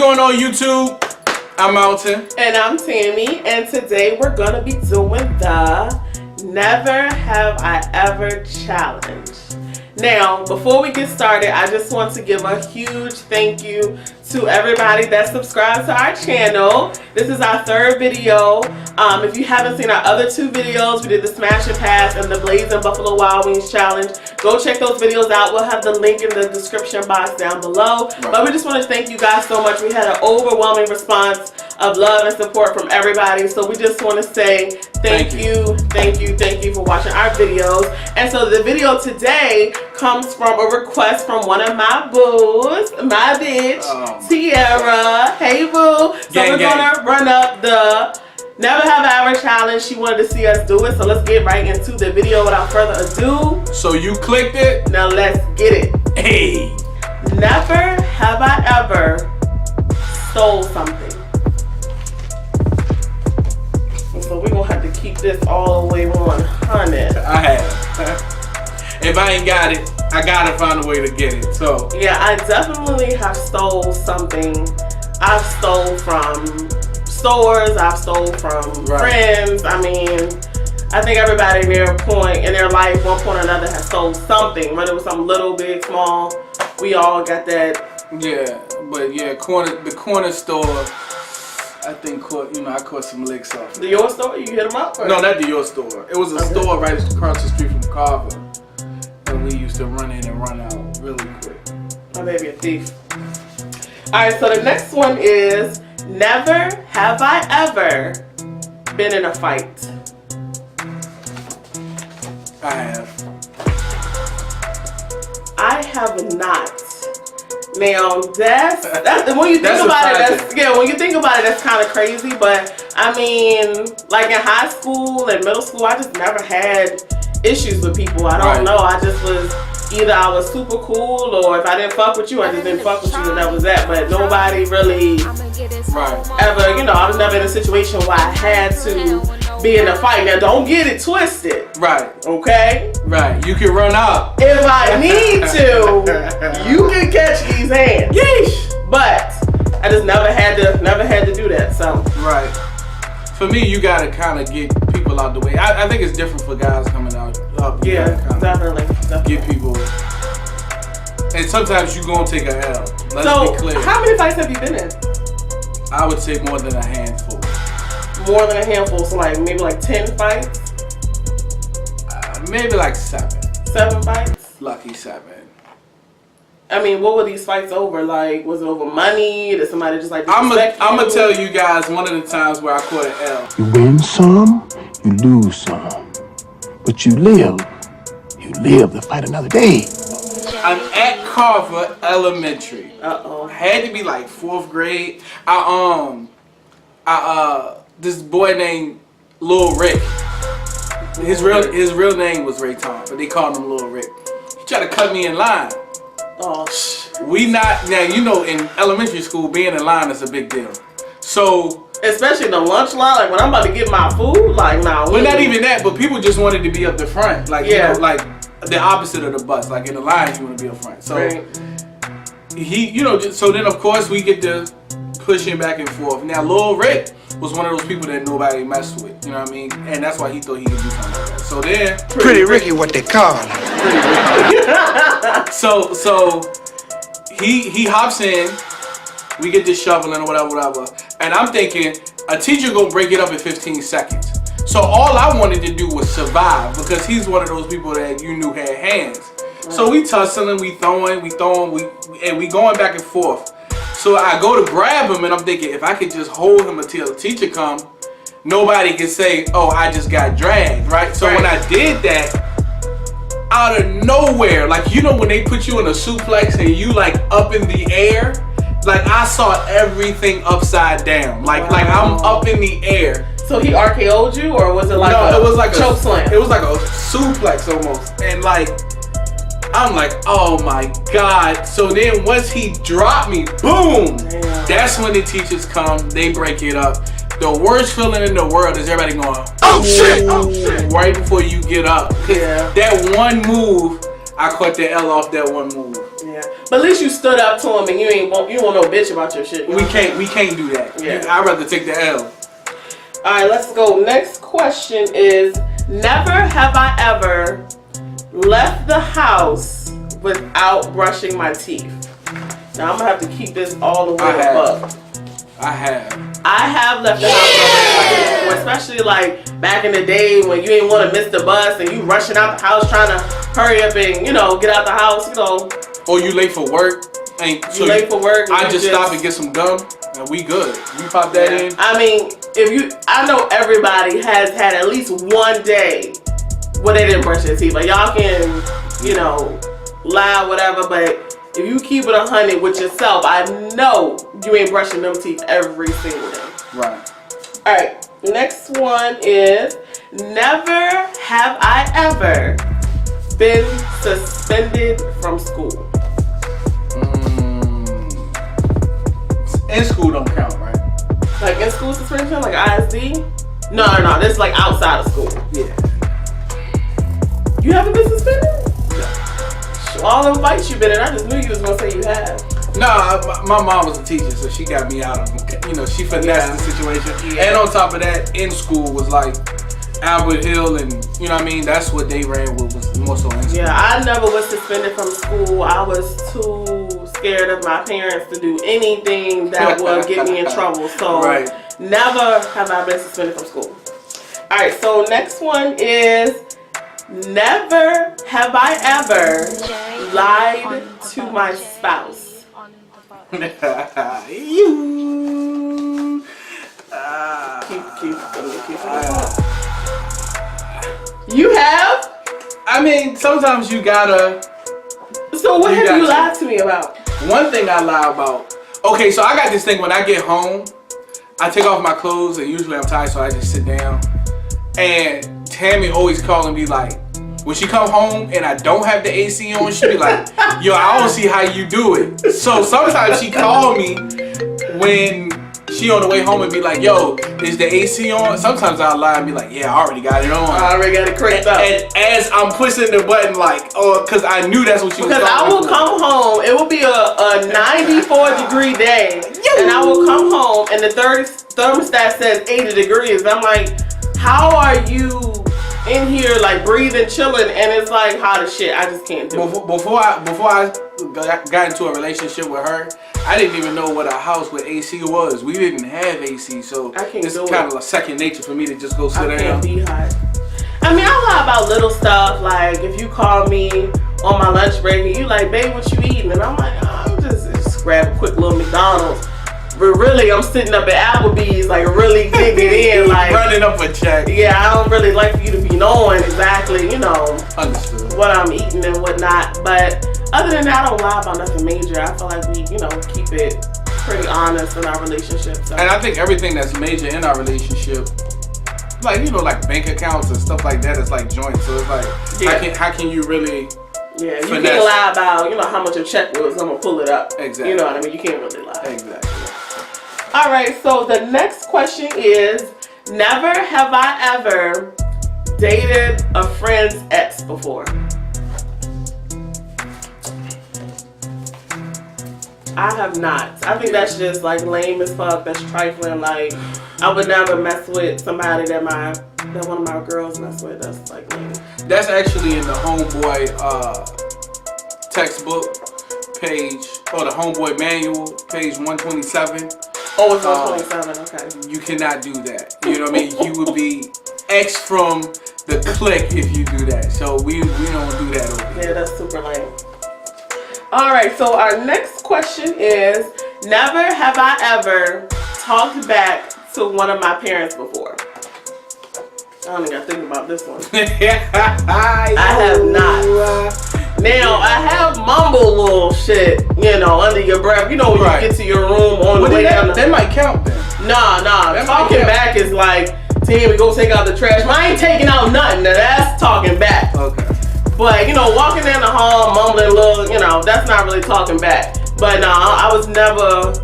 going on YouTube? I'm Alton. And I'm Tammy. And today we're going to be doing the Never Have I Ever Challenge. Now, before we get started, I just want to give a huge thank you to everybody that subscribed to our channel. This is our third video. If you haven't seen our other two videos, we did the Smash and Pass and the Blazing Buffalo Wild Wings Challenge. Go check those videos out. We'll have the link in the description box down below. Right. But we just want to thank you guys so much. We had an overwhelming response of love and support from everybody. So we just want to say thank you for watching our videos. And so the video today comes from a request from one of my boos, my bitch, Tiara. Hey boo. So we're gonna run up the Never Have I Ever Challenge. She wanted to see us do it, so let's get right into the video without further ado. So you clicked it? Now let's get it. Hey! Never have I ever stole something. So we're gonna have to keep this all the way 100. I have. If I ain't got it, I gotta find a way to get it. So yeah, I definitely have stole something. I've stole from stores, I've stole from friends. I mean, I think everybody in their life, one point or another, has stole something, whether it was something little, big, small. We all got that. Yeah, but yeah, the corner store, I think I caught some licks off. The Your Store? You hit them up? Or? No, not the Your Store. It was a store right across the street from Carver, and we used to run in and run out really quick. My baby a thief. All right, so the next one is never have I ever been in a fight. I have. I have not. Now that's when you think about it. When you think about it, that's kind of crazy. But I mean, like in high school and middle school, I just never had issues with people. I don't know. I just was either I was super cool, or if I didn't fuck with you, I just didn't fuck with you, and that was that. But nobody really ever, I was never in a situation where I had to be in a fight. Now don't get it twisted. Right. Okay? Right. You can run out. If I need to, you can catch these hands. Yeesh. But I just never had to do that. So right. For me, you gotta kind of get people out the way. I think it's different for guys coming out. Yeah, definitely. Get people. And sometimes you gonna take a L. Let's be clear. How many fights have you been in? I would say more than a handful. More than a handful, so maybe 10 fights? Maybe 7. 7 fights? Lucky 7. I mean, what were these fights over? Was it over money? Did somebody just I'm gonna tell you guys one of the times where I caught an L. You win some, you lose some. But you live to fight another day. I'm at Carver Elementary. Had to be 4th grade. This boy named Lil Rick. His real name was Ray Tom, but they called him Lil Rick. He tried to cut me in line. Oh. Now in elementary school, being in line is a big deal. So especially the lunch line, when I'm about to get my food, nah. But not even that, but people just wanted to be up the front, the opposite of the bus. In the line, you want to be up front. So so then of course we get to pushing back and forth. Now Lil Rick was one of those people that nobody messed with, you know what I mean? And that's why he thought he could do something like that. So then Pretty Ricky, what they call him. So he hops in, we get this shoveling or whatever. And I'm thinking, a teacher gonna break it up in 15 seconds. So all I wanted to do was survive, because he's one of those people that you knew had hands. So we tussling, we throwing, and we going back and forth. So I go to grab him, and I'm thinking, if I could just hold him until the teacher comes, nobody can say, oh, I just got dragged, right? So when I did that, out of nowhere, when they put you in a suplex and you up in the air, I saw everything upside down. I'm up in the air. So he RKO'd you, or was it it was like choke slam? It was like a suplex almost. And I'm like, oh my God. So then once he dropped me, boom, that's when the teachers come, they break it up. The worst feeling in the world is everybody going, oh shit, right before you get up. Yeah. That one move, I caught the L off that one move. Yeah. But at least you stood up to him and you want no bitch about your shit. We can't do that. Yeah. I'd rather take the L. All right, let's go. Next question is: never have I ever left the house without brushing my teeth. Now I'm gonna have to keep this all the way above. I have left the house without brushing my teeth before, especially like back in the day when you didn't want to miss the bus and you rushing out the house trying to hurry up and get out the house, Or you late for work. And so late for work. I just stop and get some gum and we good. You pop that in. I mean, I know everybody has had at least one day where they didn't brush their teeth. Like y'all can, lie, whatever, but if you keep it 100 with yourself, I know you ain't brushing them teeth every single day. Right. All right. Next one is: never have I ever been suspended from school. In school don't count, right? Like in school suspension, like ISD? No. This is like outside of school. Yeah. You haven't been suspended? No. All them fights you've been in, I just knew you was gonna say you have. No, my mom was a teacher, so she got me out of them. She finessed the situation. Yeah. And on top of that, in school was like Albert Hill and, that's what they ran with, was more so in school. Yeah, I never was suspended from school. I was too scared of my parents to do anything that would get me in trouble. So right. Never have I been suspended from school. All right, so next one is: never have I ever lied to my spouse. You have? I mean, sometimes you gotta. So what have you lied to me about? One thing I lie about. Okay, so I got this thing when I get home, I take off my clothes and usually I'm tired, so I just sit down. And Tammy always calling me like, when she come home and I don't have the AC on, she be like, yo, I don't see how you do it. So sometimes she call me when she on the way home and be like, yo, is the AC on? Sometimes I'll lie and be like, yeah, I already got it on. I already got it cranked up. And as I'm pushing the button, because I knew that's what she was talking about. Because I will come home, it will be a 94-degree day, and I will come home and the thermostat says 80 degrees. I'm like, how are you in here like breathing, chilling, and it's like hot as shit? I just can't do it. Before I got into a relationship with her, I didn't even know what a house with AC was. We didn't have AC, so it's kind of like second nature for me to just go sit down. I can't be hot. I mean, I lie about little stuff, like if you call me on my lunch break and you like, babe, what you eating? And I'm like, I'm just grab a quick little McDonald's. But really, I'm sitting up at Applebee's, like really digging in, like running up a check. Yeah, I don't really like for you to be knowing exactly, Understood. what I'm eating and whatnot. But other than that, I don't lie about nothing major. I feel like we, keep it pretty honest in our relationship. So. And I think everything that's major in our relationship, like like bank accounts and stuff like that, is like joint. So it's like, how can you really? Yeah, you can't lie about how much your check was. I'm gonna pull it up. Exactly. You know what I mean? You can't really lie. Exactly. All right. So the next question is: never have I ever dated a friend's ex before. I have not. I think that's just like lame as fuck. That's trifling. Like I would never mess with somebody that one of my girls mess with. That's like lame. That's actually in the homeboy textbook page, or the homeboy manual, page 127. Oh, it's 127. Okay. You cannot do that. You know what I mean? You would be X from the clique if you do that. So we don't do that over here. Yeah, that's super lame. All right, so our next question is: never have I ever talked back to one of my parents before. I don't even gotta think about this one. I have not. Now, I have mumble little shit, under your breath. When you get to your room on the way down. That might count then. Nah. Talking back is like, Tim, we go take out the trash. I ain't taking out nothing. Now, that's talking back. Okay. But, walking down the hall, mumbling a little, that's not really talking back. But no, I was never,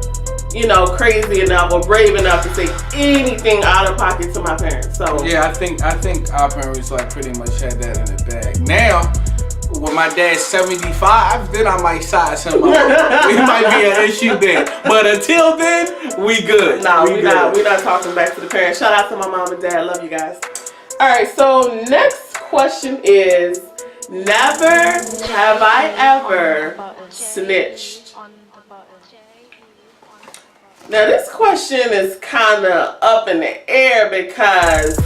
crazy enough or brave enough to say anything out of pocket to my parents. So yeah, I think our parents like pretty much had that in the bag. Now, when my dad's 75, then I might size him up. It might be an issue then. But until then, we good. No, we're not talking back to the parents. Shout out to my mom and dad. Love you guys. All right, so next question is, never have I ever snitched. Now this question is kind of up in the air because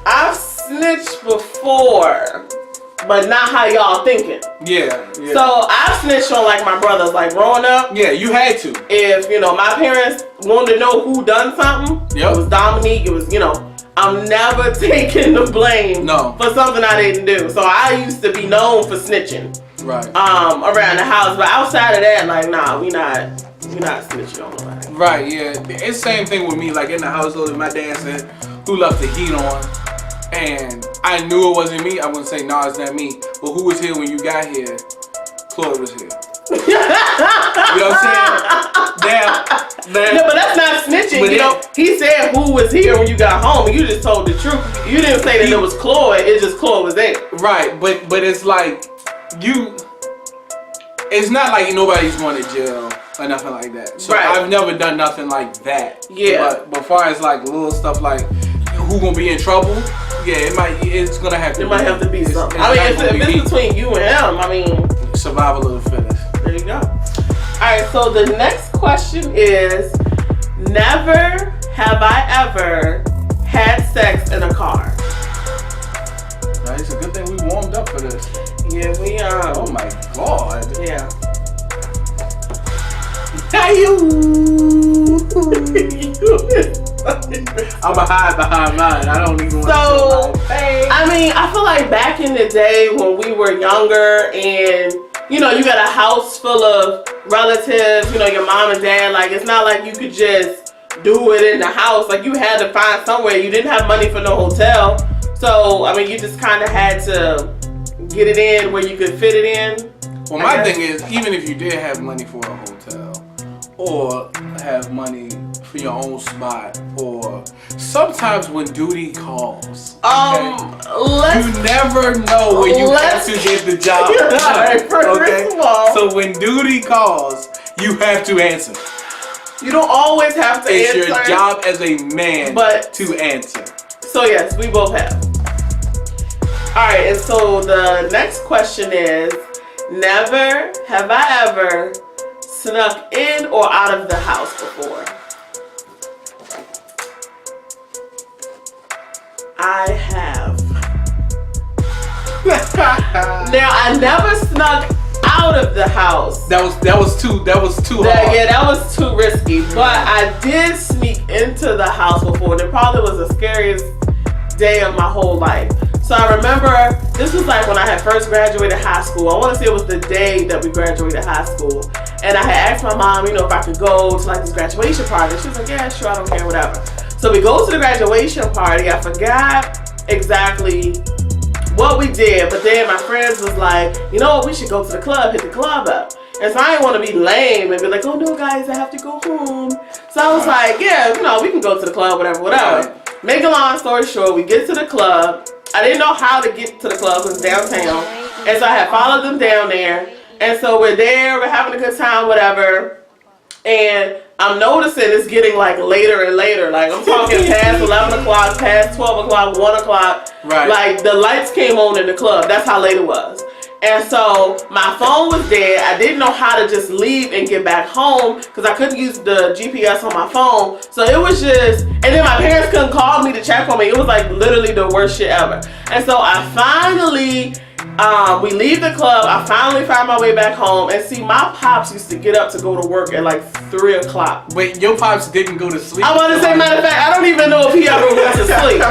I've snitched before, but not how y'all thinking. Yeah. So I've snitched on like my brothers, like growing up. Yeah, you had to. If, my parents wanted to know who done something, It was Dominique, it was, I'm never taking the blame for something I didn't do. So I used to be known for snitching. Right. Around the house. But outside of that, like, nah, we not snitching on nobody. Right, yeah. It's the same thing with me. Like in the household, my dad said, who left the heat on? And I knew it wasn't me. I wouldn't say, nah, it's not me. But who was here when you got here? Chloe was here. You know what I'm saying? No, but that's not snitching. But he said who was here when you got home, and you just told the truth. You didn't say that it was Chloe. It's just Chloe was there. Right, but it's like it's not like nobody's going to jail or nothing like that. So I've never done nothing like that. Yeah. But far as like little stuff like who gonna be in trouble, it's gonna have to. It might have to be something. I mean, if it's between you and him, I mean, survival of the fittest. There you go. All right, so the next question is, never have I ever had sex in a car. Now, it's a good thing we warmed up for this. Yeah, we are. Oh my God. Yeah. I'm a hide behind mine. I don't even want to. So, I mean, I feel like back in the day when we were younger and you got a house full of relatives, your mom and dad, like it's not like you could just do it in the house. Like you had to find somewhere. You didn't have money for no hotel. So, I mean, you just kind of had to get it in where you could fit it in. Well, my thing is, even if you did have money for a hotel or have money for your own spot, or sometimes when duty calls, you never know when you have to get the job done, okay? So when duty calls, you have to answer. You don't always have to answer. It's your job as a man to answer. So yes, we both have. Alright, and so the next question is, never have I ever snuck in or out of the house before. I have. Now I never snuck out of the house. That was too hard. Yeah, that was too risky. But I did sneak into the house before. And it probably was the scariest day of my whole life. So I remember this was like when I had first graduated high school. I want to say it was the day that we graduated high school. And I had asked my mom, if I could go to like this graduation party. She was like, yeah, sure, I don't care, whatever. So we go to the graduation party. I forgot exactly what we did, but then my friends was like, you know what, we should go to the club, hit the club up. And so I didn't want to be lame and be like, oh no guys, I have to go home. So I was like, yeah, we can go to the club, whatever. Make a long story short, we get to the club. I didn't know how to get to the club because it's downtown. And so I had followed them down there. And so we're there, we're having a good time, whatever. And I'm noticing it's getting like later and later. Like I'm talking past 11 o'clock, past 12 o'clock, 1 o'clock. Right. Like the lights came on in the club. That's how late it was. And so my phone was dead. I didn't know how to just leave and get back home because I couldn't use the GPS on my phone. So it was just, and then my parents couldn't call me to check on me. It was like literally the worst shit ever. And so I finally, we leave the club. I finally found my way back home. And see, my pops used to get up to go to work at like 3 o'clock. Wait, your pops didn't go to sleep? I want to say, matter of fact, I don't even know if he ever went to sleep.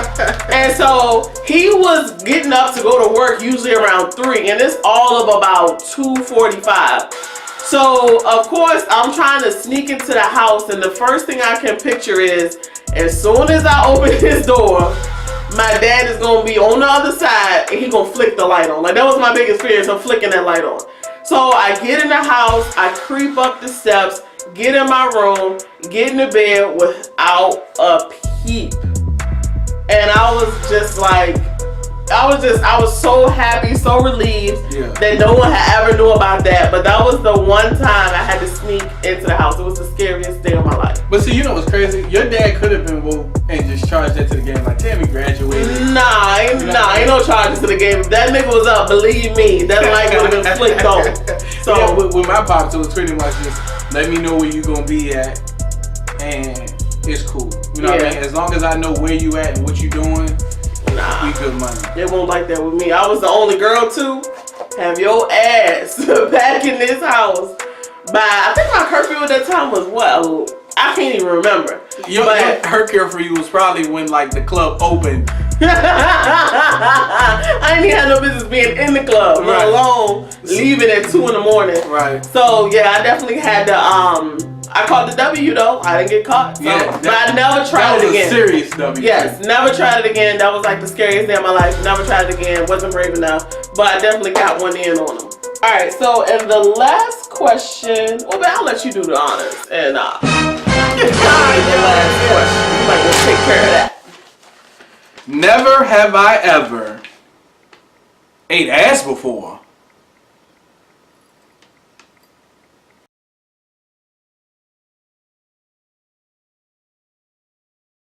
And so he was getting up to go to work usually around 3. And it's all of about 2:45. So, of course, I'm trying to sneak into the house. And the first thing I can picture is, as soon as I open his door, my dad is going to be on the other side and he going to flick the light on. Like, that was my biggest fear, so flicking that light on. So I get in the house, I creep up the steps, get in my room, get in the bed without a peep. And I was just like, I was so happy, so relieved that no one had ever knew about that. But that was the one time I had to sneak into the house. It was the scariest day of my life. But see, you know what's crazy? Your dad could have been woke and just charged that to the game. Like, Tammy graduated. Ain't no charges to the game. If that nigga was up, believe me, that light would have been flicked on. So yeah, with my pops, it was pretty much just let me know where you gonna be at, and it's cool. You know what I mean? As long as I know where you at and what you doing. We good money. They won't like that with me. I was the only girl too. Have your ass back in this house by, I think my curfew at that time was what? I can't even remember. Her curfew was probably when like the club opened. I ain't even had no business being in the club, let alone leaving at 2 in the morning. Right. So yeah, I definitely had to I caught the W though. I didn't get caught. So, but I never tried it again. That was a serious W. Yes, never tried it again. That was like the scariest day of my life. Never tried it again. Wasn't brave enough. But I definitely got one in on them. Alright, so and the last question, well, I'll let you do the honors. And the last question. You might want to take care of that. Never have I ever ate ass before.